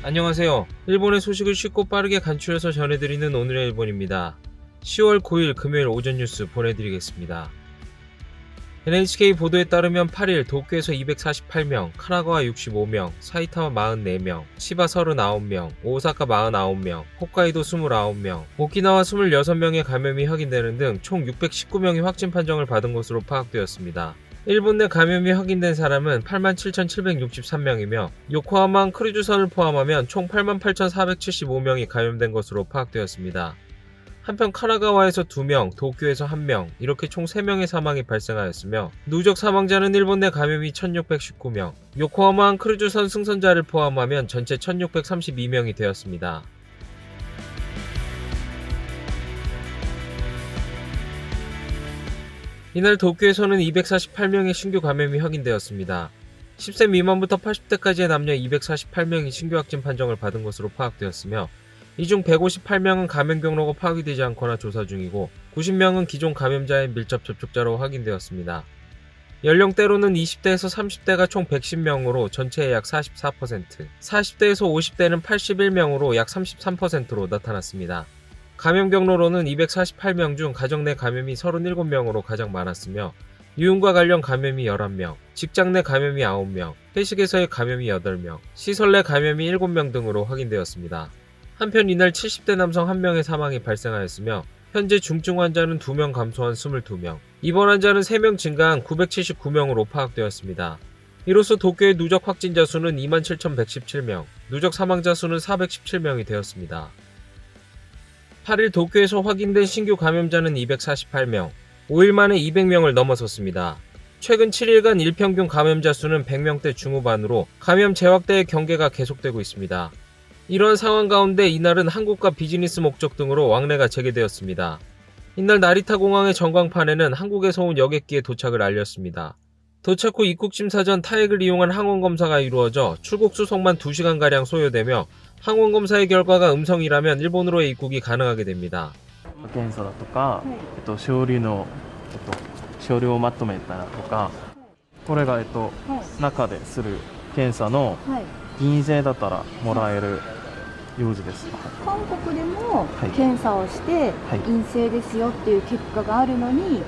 안녕하세요. 일본의 소식을 쉽고 빠르게 간추려서 전해드리는 오늘의 일본입니다. 10월 9일 금요일 오전 뉴스 보내드리겠습니다. NHK 보도에 따르면 8일 도쿄에서 248명, 카나가와 65명, 사이타마 44명, 치바 39명, 오사카 49명, 홋카이도 29명, 오키나와 26명의 감염이 확인되는 등 총 619명이 확진 판정을 받은 것으로 파악되었습니다. 일본 내 감염이 확인된 사람은 87,763명이며 요코하마 크루즈선을 포함하면 총 88,475명이 감염된 것으로 파악되었습니다. 한편 카나가와에서 2명, 도쿄에서 1명, 이렇게 총 3명의 사망이 발생하였으며 누적 사망자는 일본 내 감염이 1,619명, 요코하마 크루즈선 승선자를 포함하면 전체 1,632명이 되었습니다. 이날 도쿄에서는 248명의 신규 감염이 확인되었습니다. 10세 미만부터 80대까지의 남녀 248명이 신규 확진 판정을 받은 것으로 파악되었으며 이 중 158명은 감염 경로가 파악이 되지 않거나 조사 중이고 90명은 기존 감염자의 밀접 접촉자로 확인되었습니다. 연령대로는 20대에서 30대가 총 110명으로 전체의 약 44%, 40대에서 50대는 81명으로 약 33%로 나타났습니다. 감염 경로로는 248명 중 가정 내 감염이 37명으로 가장 많았으며 유흥과 관련 감염이 11명, 직장 내 감염이 9명, 회식에서의 감염이 8명, 시설 내 감염이 7명 등으로 확인되었습니다. 한편 이날 70대 남성 1명의 사망이 발생하였으며 현재 중증 환자는 2명 감소한 22명, 입원 환자는 3명 증가한 979명으로 파악되었습니다. 이로써 도쿄의 누적 확진자 수는 27,117명, 누적 사망자 수는 417명이 되었습니다. 8일 도쿄에서 확인된 신규 감염자는 248명, 5일 만에 200명을 넘어섰습니다. 최근 7일간 일평균 감염자 수는 100명대 중후반으로 감염 재확대의 경계가 계속되고 있습니다. 이러한 상황 가운데 이날은 한국과 비즈니스 목적 등으로 왕래가 재개되었습니다. 이날 나리타 공항의 전광판에는 한국에서 온 여객기의 도착을 알렸습니다. 도착 후 입국 심사 전 타액을 이용한 항원 검사가 이루어져 출국 수속만 2시간가량 소요되며 항원 검사의 결과가 음성이라면 일본으로의 입국이 가능하게 됩니다. 検査だとか、少量の、少量まとめたとか、これが、中でする検査の陰性だったらもらえる用事です。韓国でも検査をして陰性ですよっていう結果があるのに、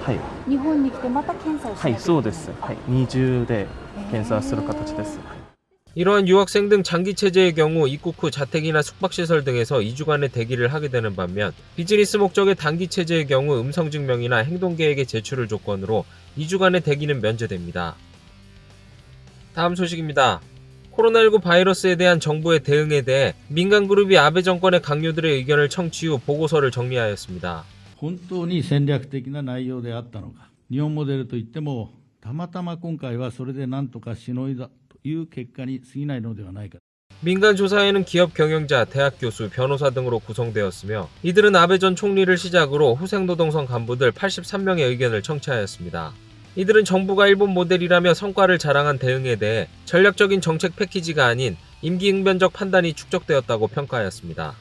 日本に来てまた検査をしなきゃいけない。そうです。二重で検査する形です。 이러한 유학생 등 장기 체제의 경우 입국 후 자택이나 숙박시설 등에서 2주간의 대기를 하게 되는 반면 비즈니스 목적의 단기 체제의 경우 음성증명이나 행동계획의 제출을 조건으로 2주간의 대기는 면제됩니다. 다음 소식입니다. 코로나19 바이러스에 대한 정부의 대응에 대해 민간그룹이 아베 정권의 강요들의 의견을 청취 후 보고서를 정리하였습니다. 本当に戦略的な内容であったのか、日本モデルといってもたまたま今回はそれで何とかしのいだという結果に過ぎないのではないか。 민간 조사에는 기업 경영자, 대학 교수, 변호사 등으로 구성되었으며 이들은 아베 전 총리를 시작으로 후생노동성 간부들 83명의 의견을 청취하였습니다. 이들은 정부가 일본 모델이라며 성과를 자랑한 대응에 대해 전략적인 정책 패키지가 아닌 임기응변적 판단이 축적되었다고 평가하였습니다.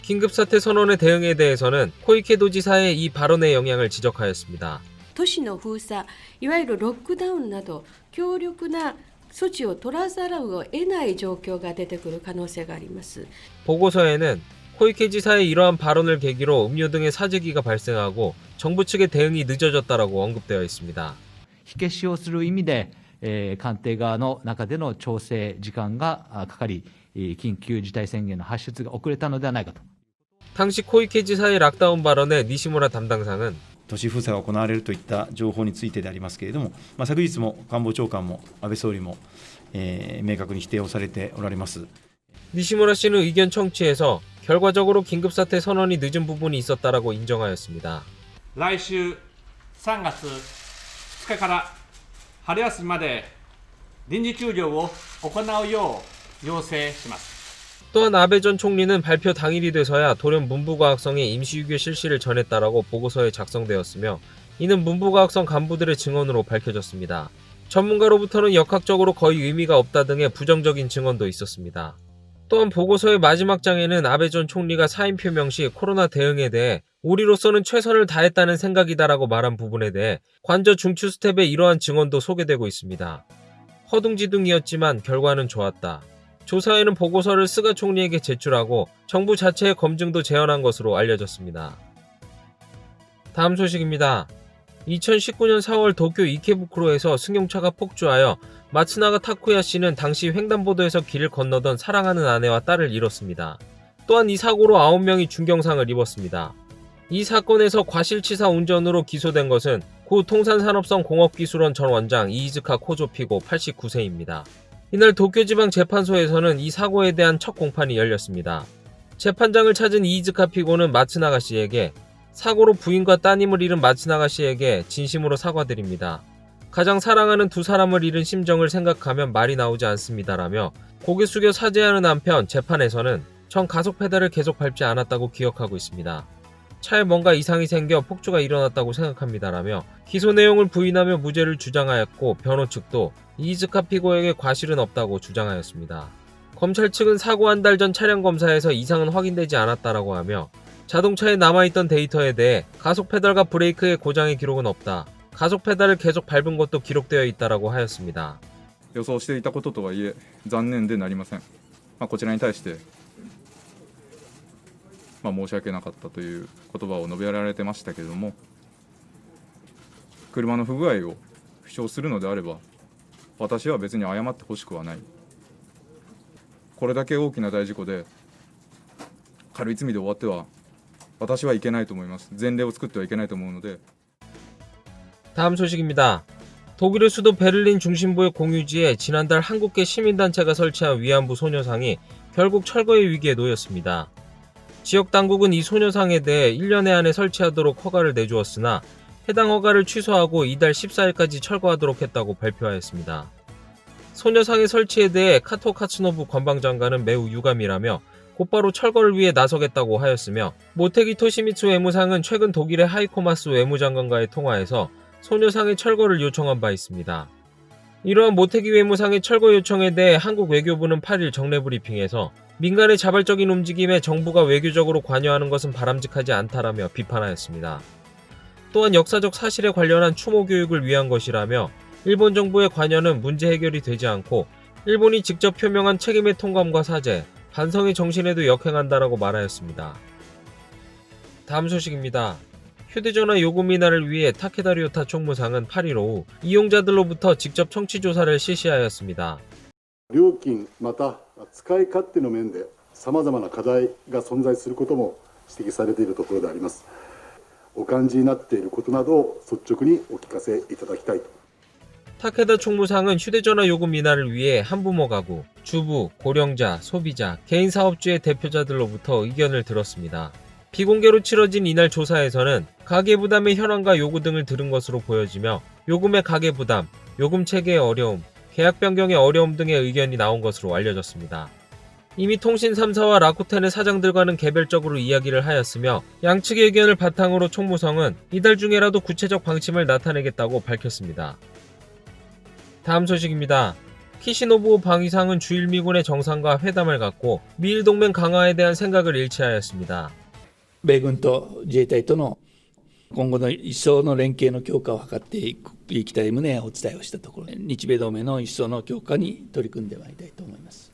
긴급사태 선언의 대응에 대해서는 코이케 도지사의 이 발언의 영향을 지적하였습니다. 都市の封鎖、いわゆるロックダウンなど強力な措置を取らざるを得ない状況が出てくる可能性があります。 보고서에는 코이케 지사의 이러한 발언을 계기로 음료 등의 사재기가 발생하고 정부 측의 대응이 늦어졌다라고 언급되어 있습니다. 火消しをする意味で、官邸側の中での調整時間がかかり、緊急事態宣言の発出が遅れたのではないかと。 당시 코이케 지사의 락다운 발언에 니시무라 담당상은 都市封鎖が行われるといった情報についてでありますけれども、昨日も官房長官も安倍総理も、明確に否定をされておられます。 니시무라 씨는 의견 청취에서 결과적으로 긴급사태 선언이 늦은 부분이 있었다라고 인정하였습니다. 来週3月2日から春休みまで臨時休業を行うよう要請します。 또한 아베 전 총리는 발표 당일이 돼서야 돌연 문부과학성에 임시유교 실시를 전했다라고 보고서에 작성되었으며 이는 문부과학성 간부들의 증언으로 밝혀졌습니다. 전문가로부터는 역학적으로 거의 의미가 없다 등의 부정적인 증언도 있었습니다. 또한 보고서의 마지막 장에는 아베 전 총리가 사임 표명 시 코로나 대응에 대해 우리로서는 최선을 다했다는 생각이다라고 말한 부분에 대해 관저 중추 스텝의 이러한 증언도 소개되고 있습니다. 허둥지둥이었지만 결과는 좋았다. 조사에는 보고서를 스가 총리에게 제출하고 정부 자체의 검증도 제언한 것으로 알려졌습니다. 다음 소식입니다. 2019년 4월 도쿄 이케부쿠로에서 승용차가 폭주하여 마츠나가 타쿠야 씨는 당시 횡단보도에서 길을 건너던 사랑하는 아내와 딸을 잃었습니다. 또한 이 사고로 9명이 중경상을 입었습니다. 이 사건에서 과실치사 운전으로 기소된 것은 고 통산산업성공업기술원 전 원장 이이즈카 코조 피고 89세입니다. 이날 도쿄지방재판소에서는 이 사고에 대한 첫 공판이 열렸습니다. 재판장을 찾은 이이즈카 피고는 마츠나가 씨에게 사고로 부인과 따님을 잃은 마츠나가 씨에게 진심으로 사과드립니다. 가장 사랑하는 두 사람을 잃은 심정을 생각하면 말이 나오지 않습니다라며 고개 숙여 사죄하는 한편 재판에서는 전 가속 페달을 계속 밟지 않았다고 기억하고 있습니다. 차에 뭔가 이상이 생겨 폭주가 일어났다고 생각합니다라며 기소 내용을 부인하며 무죄를 주장하였고 변호 측도 이이즈카 피고에게 과실은 없다고 주장하였습니다. 검찰 측은 사고 한 달 전 차량 검사에서 이상은 확인되지 않았다라고 하며 자동차에 남아있던 데이터에 대해 가속 페달과 브레이크의 고장의 기록은 없다. 가속 페달을 계속 밟은 것도 기록되어 있다라고 하였습니다. 予想していたこととはいえ残念でなりません。こちらに対して申し訳なかったという言葉を述べられてましたけれども、車の不具合を主張するのであれば私は別に謝ってほしくはない。これだけ大きな大事故で軽い罪で終わっては私はいけないと思います。前例を作ってはいけないと思うので。 다음 소식입니다. 독일의 수도 베를린 중심부의 공유지에 지난달 한국계 시민단체가 설치한 위안부 소녀상이 결국 철거의 위기에 놓였습니다. 지역 당국은 이 소녀상에 대해 1년에 안에 설치하도록 허가를 내주었으나 해당 허가를 취소하고 이달 14일까지 철거하도록 했다고 발표하였습니다. 소녀상의 설치에 대해 카토 카츠노부 관방장관은 매우 유감이라며 곧바로 철거를 위해 나서겠다고 하였으며 모테기 토시미츠 외무상은 최근 독일의 하이코마스 외무장관과의 통화에서 소녀상의 철거를 요청한 바 있습니다. 이러한 모테기 외무상의 철거 요청에 대해 한국 외교부는 8일 정례 브리핑에서 민간의 자발적인 움직임에 정부가 외교적으로 관여하는 것은 바람직하지 않다라며 비판하였습니다. 또한 역사적 사실에 관련한 추모 교육을 위한 것이라며 일본 정부의 관여는 문제 해결이 되지 않고 일본이 직접 표명한 책임의 통감과 사죄, 반성의 정신에도 역행한다라고 말하였습니다. 다음 소식입니다. 휴대전화 요금 인하를 위해 타케다 료타 총무상은 8일 오후 이용자들로부터 직접 청취조사를 실시하였습니다. 料金また使い勝手の面で様々な課題が存在することも指摘されているところであります。お感じになっていることなどを率直にお聞かせいただきたいと。 타케다 총무상은 휴대전화 요금 인하를 위해 한부모 가구, 주부, 고령자, 소비자, 개인 사업주의 대표자들로부터 의견을 들었습니다. 비공개로 치러진 이날 조사에서는 가계부담의 현황과 요구 등을 들은 것으로 보여지며 요금의 가계부담, 요금 체계의 어려움, 계약 변경의 어려움 등의 의견이 나온 것으로 알려졌습니다. 이미 통신 3사와 라쿠텐의 사장들과는 개별적으로 이야기를 하였으며 양측의 의견을 바탕으로 총무성은 이달 중에라도 구체적 방침을 나타내겠다고 밝혔습니다. 다음 소식입니다. 키시노부 방위상은 주일 미군의 정상과 회담을 갖고 미일 동맹 강화에 대한 생각을 일치하였습니다. 米軍と自衛隊との今後の一層の連携の強化を図っていきたい旨お伝えをしたところ、日米同盟の一層の強化に取り組んでまいりたいと思います。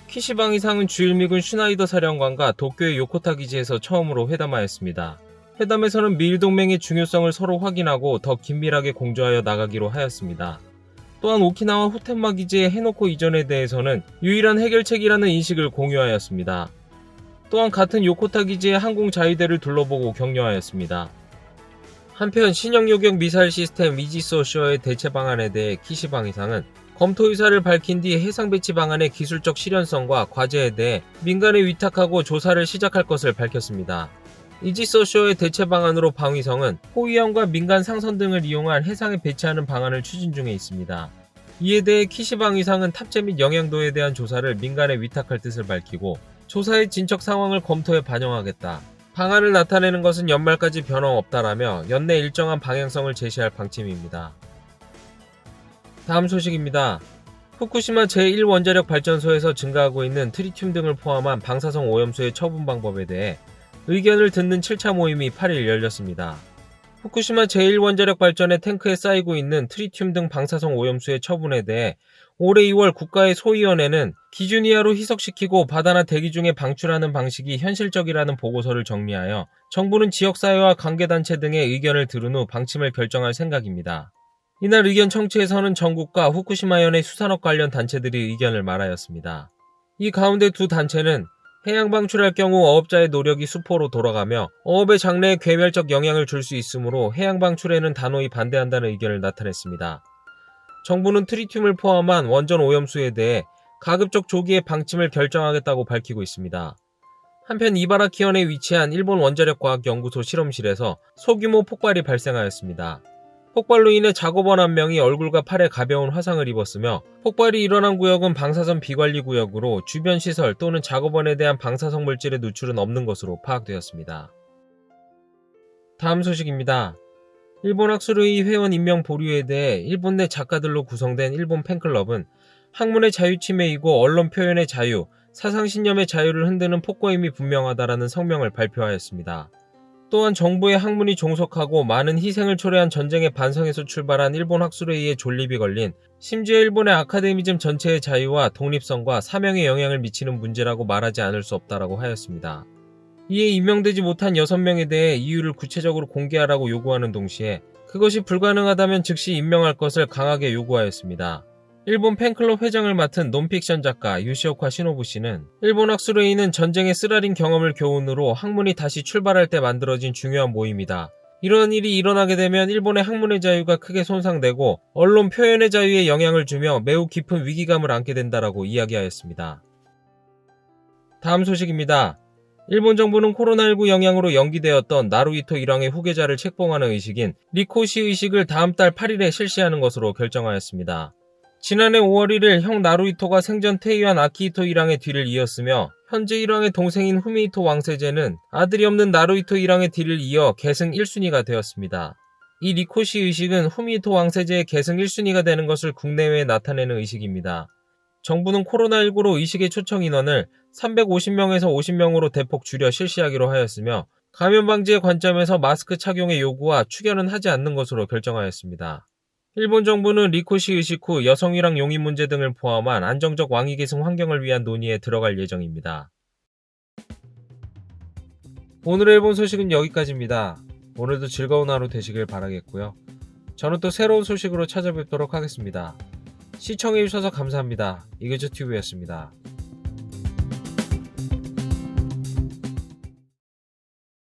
키시 방위상은 주일 미군 슈나이더 사령관과 도쿄의 요코타 기지에서 처음으로 회담하였습니다. 회담에서는 미일 동맹의 중요성을 서로 확인하고 더 긴밀하게 공조하여 나가기로 하였습니다. 또한 오키나와 호텐마 기지의 해노코 이전에 대해서는 유일한 해결책이라는 인식을 공유하였습니다. 또한 같은 요코타 기지의 항공 자위대를 둘러보고 격려하였습니다. 한편 신형 요격 미사일 시스템 이지스 어슈어의 대체 방안에 대해 키시 방위상은 검토 의사를 밝힌 뒤 해상 배치 방안의 기술적 실현성과 과제에 대해 민간에 위탁하고 조사를 시작할 것을 밝혔습니다. 이지스 어슈어의 대체 방안으로 방위성은 호위함과 민간 상선 등을 이용한 해상에 배치하는 방안을 추진 중에 있습니다. 이에 대해 키시 방위상은 탑재 및 영향도에 대한 조사를 민간에 위탁할 뜻을 밝히고 조사의 진척 상황을 검토해 반영하겠다. 방안을 나타내는 것은 연말까지 변함없다라며 연내 일정한 방향성을 제시할 방침입니다. 다음 소식입니다. 후쿠시마 제1원자력 발전소에서 증가하고 있는 트리튬 등을 포함한 방사성 오염수의 처분 방법에 대해 의견을 듣는 7차 모임이 8일 열렸습니다. 후쿠시마 제1원자력 발전의 탱크에 쌓이고 있는 트리튬 등 방사성 오염수의 처분에 대해 올해 2월 국가의 소위원회는 기준 이하로 희석시키고 바다나 대기 중에 방출하는 방식이 현실적이라는 보고서를 정리하여 정부는 지역사회와 관계단체 등의 의견을 들은 후 방침을 결정할 생각입니다. 이날 의견 청취에서는 전국과 후쿠시마현의 수산업 관련 단체들이 의견을 말하였습니다. 이 가운데 두 단체는 해양 방출할 경우 어업자의 노력이 수포로 돌아가며 어업의 장래에 괴멸적 영향을 줄 수 있으므로 해양 방출에는 단호히 반대한다는 의견을 나타냈습니다. 정부는 트리튬을 포함한 원전 오염수에 대해 가급적 조기에 방침을 결정하겠다고 밝히고 있습니다. 한편 이바라키현에 위치한 일본 원자력과학연구소 실험실에서 소규모 폭발이 발생하였습니다. 폭발로 인해 작업원 한 명이 얼굴과 팔에 가벼운 화상을 입었으며 폭발이 일어난 구역은 방사선 비관리 구역으로 주변 시설 또는 작업원에 대한 방사성 물질의 누출은 없는 것으로 파악되었습니다. 다음 소식입니다. 일본 학술의 회원 임명 보류에 대해 일본 내 작가들로 구성된 일본 팬클럽은 학문의 자유 침해이고 언론 표현의 자유, 사상신념의 자유를 흔드는 폭거임이 분명하다라는 성명을 발표하였습니다. 또한 정부의 학문이 종속하고 많은 희생을 초래한 전쟁의 반성에서 출발한 일본 학술회의의 존립이 걸린 심지어 일본의 아카데미즘 전체의 자유와 독립성과 사명에 영향을 미치는 문제라고 말하지 않을 수 없다라고 하였습니다. 이에 임명되지 못한 6명에 대해 이유를 구체적으로 공개하라고 요구하는 동시에 그것이 불가능하다면 즉시 임명할 것을 강하게 요구하였습니다. 일본 팬클럽 회장을 맡은 논픽션 작가 유시오카 시노부 씨는 일본 학술회의는 전쟁의 쓰라린 경험을 교훈으로 학문이 다시 출발할 때 만들어진 중요한 모임이다. 이러한 일이 일어나게 되면 일본의 학문의 자유가 크게 손상되고 언론 표현의 자유에 영향을 주며 매우 깊은 위기감을 안게 된다라고 이야기하였습니다. 다음 소식입니다. 일본 정부는 코로나19 영향으로 연기되었던 나루히토 일왕의 후계자를 책봉하는 의식인 리코시 의식을 다음 달 8일에 실시하는 것으로 결정하였습니다. 지난해 5월 1일 형 나루히토가 생전 퇴위한 아키히토 일왕의 뒤를 이었으며 현재 일왕의 동생인 후미히토 왕세제는 아들이 없는 나루히토 일왕의 뒤를 이어 계승 1순위가 되었습니다. 이 리코시 의식은 후미히토 왕세제의 계승 1순위가 되는 것을 국내외에 나타내는 의식입니다. 정부는 코로나19로 의식의 초청 인원을 350명에서 50명으로 대폭 줄여 실시하기로 하였으며 감염 방지의 관점에서 마스크 착용의 요구와 추견은 하지 않는 것으로 결정하였습니다. 일본 정부는 리코시 의식 후 여성이랑 용인 문제 등을 포함한 안정적 왕위 계승 환경을 위한 논의에 들어갈 예정입니다. 오늘의 일본 소식은 여기까지입니다. 오늘도 즐거운 하루 되시길 바라겠고요. 저는 또 새로운 소식으로 찾아뵙도록 하겠습니다. 시청해주셔서 감사합니다. 이그저튜브였습니다.